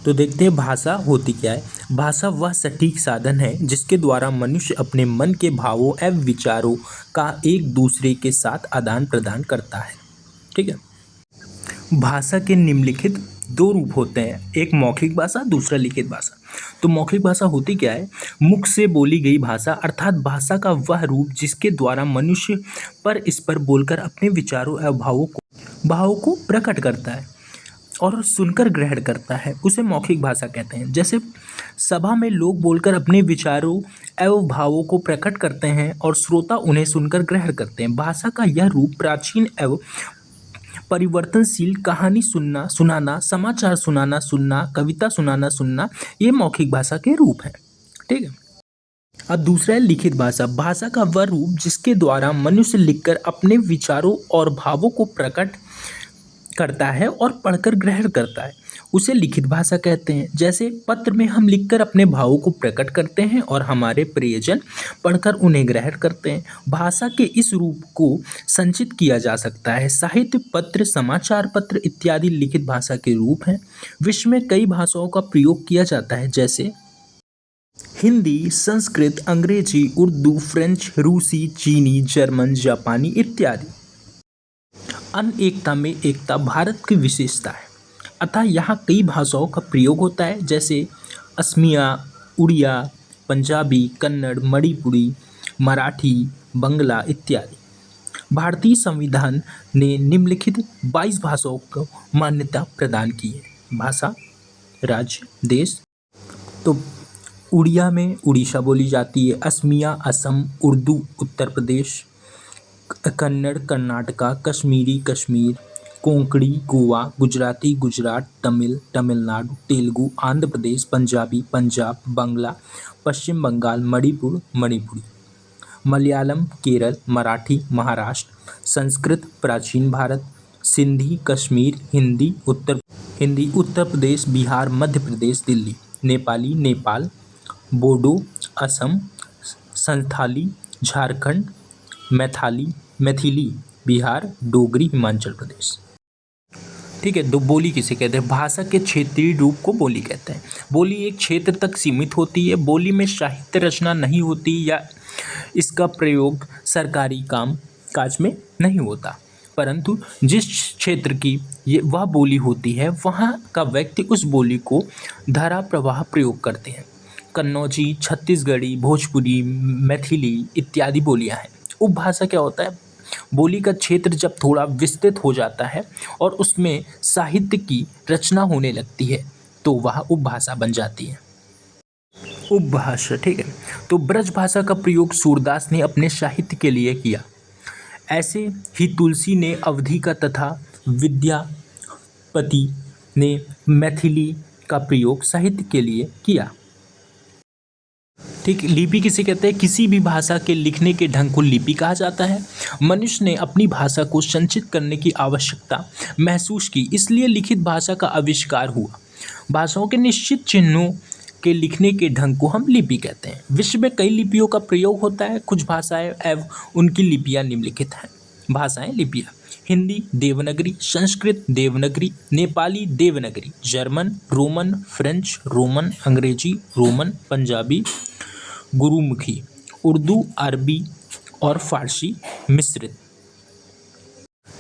तो देखते हैं भाषा होती क्या है। भाषा वह सटीक साधन है जिसके द्वारा मनुष्य अपने मन के भावों एवं विचारों का एक दूसरे के साथ आदान प्रदान करता है। ठीक है। भाषा के निम्नलिखित दो रूप होते हैं, एक मौखिक भाषा, दूसरा लिखित भाषा। तो मौखिक भाषा होती क्या है? मुख से बोली गई भाषा अर्थात भाषा का वह रूप जिसके द्वारा मनुष्य पर इस पर बोलकर अपने विचारों एवं भावों को प्रकट करता है और सुनकर ग्रहण करता है, उसे मौखिक भाषा कहते हैं। जैसे सभा में लोग बोलकर अपने विचारों एवं भावों को प्रकट करते हैं और श्रोता उन्हें सुनकर ग्रहण करते हैं। भाषा का यह रूप प्राचीन एवं परिवर्तनशील, कहानी सुनाना, समाचार सुनना, कविता सुनना, ये मौखिक भाषा के रूप हैं। ठीक है। अब दूसरा है लिखित भाषा। भाषा का वह रूप जिसके द्वारा मनुष्य लिखकर अपने विचारों और भावों को प्रकट करता है और पढ़कर ग्रहण करता है, उसे लिखित भाषा कहते हैं। जैसे पत्र में हम लिखकर अपने भावों को प्रकट करते हैं और हमारे प्रियजन पढ़कर उन्हें ग्रहण करते हैं। भाषा के इस रूप को संचित किया जा सकता है। साहित्य, पत्र, समाचार पत्र इत्यादि लिखित भाषा के रूप हैं। विश्व में कई भाषाओं का प्रयोग किया जाता है, जैसे हिंदी, संस्कृत, अंग्रेजी, उर्दू, फ्रेंच, रूसी, चीनी, जर्मन, जापानी इत्यादि। अनेकता में एकता भारत की विशेषता है, अतः यहाँ कई भाषाओं का प्रयोग होता है, जैसे असमिया, उड़िया, पंजाबी, कन्नड़, मणिपुरी, मराठी, बंगला इत्यादि। भारतीय संविधान ने निम्नलिखित 22 भाषाओं को मान्यता प्रदान की है। भाषा, राज्य, देश। तो उड़िया में उड़ीसा बोली जाती है, असमिया असम, उर्दू उत्तर प्रदेश, कन्नड़ कर्नाटका, कश्मीरी कश्मीर, कोंकणी गोवा, गुजराती गुजरात, तमिल तमिलनाडु, तेलुगु आंध्र प्रदेश, पंजाबी पंजाब, बांग्ला पश्चिम बंगाल, मणिपुर मणिपुरी, मलयालम केरल, मराठी महाराष्ट्र, संस्कृत प्राचीन भारत, सिंधी कश्मीर, हिंदी उत्तर प्रदेश बिहार मध्य प्रदेश दिल्ली, नेपाली नेपाल, बोडो असम, संथाली झारखंड, मैथिली बिहार, डोगरी हिमाचल प्रदेश। ठीक है। दो बोली किसे कहते हैं? भाषा के क्षेत्रीय रूप को बोली कहते हैं। बोली एक क्षेत्र तक सीमित होती है। बोली में साहित्य रचना नहीं होती या इसका प्रयोग सरकारी काम काज में नहीं होता, परंतु जिस क्षेत्र की ये वह बोली होती है वहाँ का व्यक्ति उस बोली को धारा प्रवाह प्रयोग करते हैं। कन्नौजी, छत्तीसगढ़ी, भोजपुरी, मैथिली इत्यादि बोलियाँ हैं। उपभाषा क्या होता है? बोली का क्षेत्र जब थोड़ा विस्तृत हो जाता है और उसमें साहित्य की रचना होने लगती है तो वह उपभाषा बन जाती है। उपभाषा। ठीक है। तो ब्रज भाषा का प्रयोग सूरदास ने अपने साहित्य के लिए किया। ऐसे ही तुलसी ने अवधी का तथा विद्यापति ने मैथिली का प्रयोग साहित्य के लिए किया। ठीक। लिपि किसे कहते हैं? किसी भी भाषा के लिखने के ढंग को लिपि कहा जाता है। मनुष्य ने अपनी भाषा को संचित करने की आवश्यकता महसूस की, इसलिए लिखित भाषा का आविष्कार हुआ। भाषाओं के निश्चित चिन्हों के लिखने के ढंग को हम लिपि कहते हैं। विश्व में कई लिपियों का प्रयोग होता है। कुछ भाषाएं एवं उनकी लिपियाँ निम्नलिखित हैं। भाषाएं, लिपियाँ: Hindi Devanagari, Sanskrit Devanagari, Nepali Devanagari, German Roman, French Roman, Angrezi Roman, Punjabi Gurmukhi, Urdu Arabi और फारसी मिश्रित।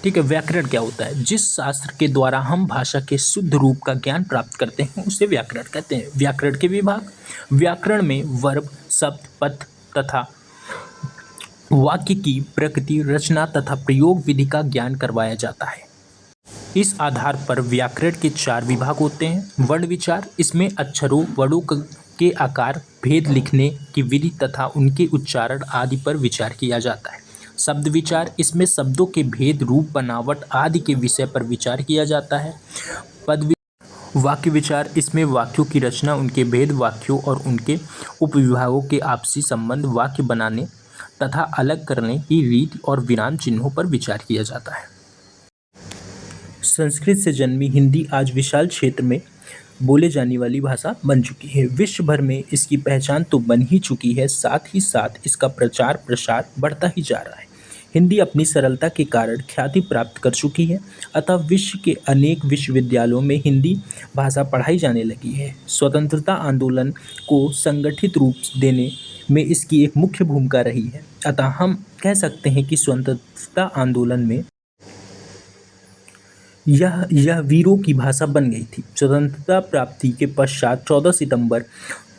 ठीक है। व्याकरण क्या होता है? जिस शास्त्र के द्वारा हम भाषा के शुद्ध रूप का ज्ञान प्राप्त करते हैं उसे व्याकरण कहते हैं। व्याकरण के विभाग: व्याकरण में वर्ब, शब्द, पद तथा वाक्य की प्रकृति, रचना तथा प्रयोग विधि का ज्ञान करवाया जाता है। इस आधार पर व्याकरण के 4 विभाग होते हैं। वर्ण विचार: इसमें अक्षरों, वर्णों के आकार, भेद, लिखने की विधि तथा उनके उच्चारण आदि पर विचार किया जाता है। शब्द विचार: इसमें शब्दों के भेद, रूप, बनावट आदि के विषय पर विचार किया जाता है। पद वाक्य विचार: इसमें वाक्यों की रचना, उनके भेद, वाक्यों और उनके उपविभागों के आपसी संबंध, वाक्य बनाने तथा अलग करने की रीति और विराम चिन्हों पर विचार किया जाता है। संस्कृत से जन्मी हिंदी आज विशाल क्षेत्र में बोले जाने वाली भाषा बन चुकी है। विश्व भर में इसकी पहचान तो बन ही चुकी है, साथ ही साथ इसका प्रचार प्रसार बढ़ता ही जा रहा है। हिंदी अपनी सरलता के कारण ख्याति प्राप्त कर चुकी है, अतः विश्व के अनेक विश्वविद्यालयों में हिंदी भाषा पढ़ाई जाने लगी है। स्वतंत्रता आंदोलन को संगठित रूप देने में इसकी एक मुख्य भूमिका रही है, अतः हम कह सकते हैं कि स्वतंत्रता आंदोलन में यह वीरों की भाषा बन गई थी। स्वतंत्रता प्राप्ति के पश्चात 14 सितंबर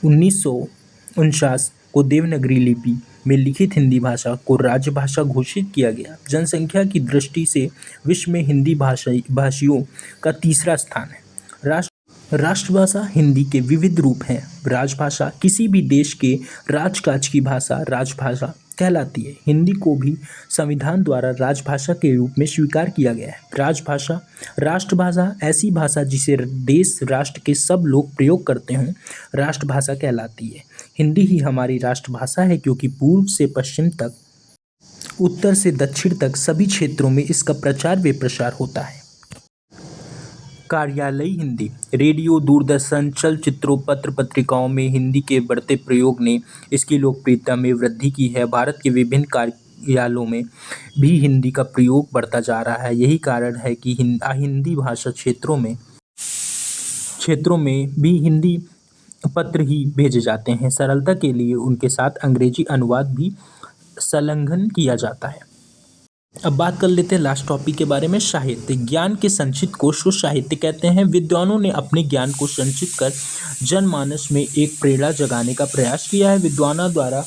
1949 को देवनागरी लिपि में लिखित हिंदी भाषा को राजभाषा घोषित किया गया। जनसंख्या की दृष्टि से विश्व में हिंदी भाषियों का तीसरा स्थान है। राष्ट्रभाषा हिंदी के विविध रूप हैं। राजभाषा किसी भी देश के राजकाज की भाषा राजभाषा कहलाती है। हिंदी को भी संविधान द्वारा राजभाषा के रूप में स्वीकार किया गया है। राष्ट्रभाषा ऐसी भाषा जिसे देश राष्ट्र के सब लोग प्रयोग करते हों राष्ट्रभाषा कहलाती है। हिंदी ही हमारी राष्ट्रभाषा है क्योंकि पूर्व से पश्चिम तक, उत्तर से दक्षिण तक सभी क्षेत्रों में इसका प्रचार व प्रसार होता है। कार्यालयी हिंदी। रेडियो, दूरदर्शन, चलचित्रों, पत्र पत्रिकाओं में हिंदी के बढ़ते प्रयोग ने इसकी लोकप्रियता में वृद्धि की है। भारत के विभिन्न कार्यालयों में भी हिंदी का प्रयोग बढ़ता जा रहा है। यही कारण है कि हिंदी भाषा क्षेत्रों में भी हिंदी पत्र ही भेजे जाते हैं। सरलता के लिए उनके साथ अंग्रेजी अनुवाद भी संलग्न किया जाता है। अब बात कर लेते हैं लास्ट टॉपिक के बारे में, साहित्य। ज्ञान के संचित कोश को साहित्य कहते हैं। विद्वानों ने अपने ज्ञान को संचित कर जनमानस में एक प्रेरणा जगाने का प्रयास किया है। विद्वानों द्वारा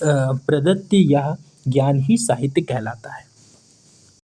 प्रदत्त यह ज्ञान ही साहित्य कहलाता है।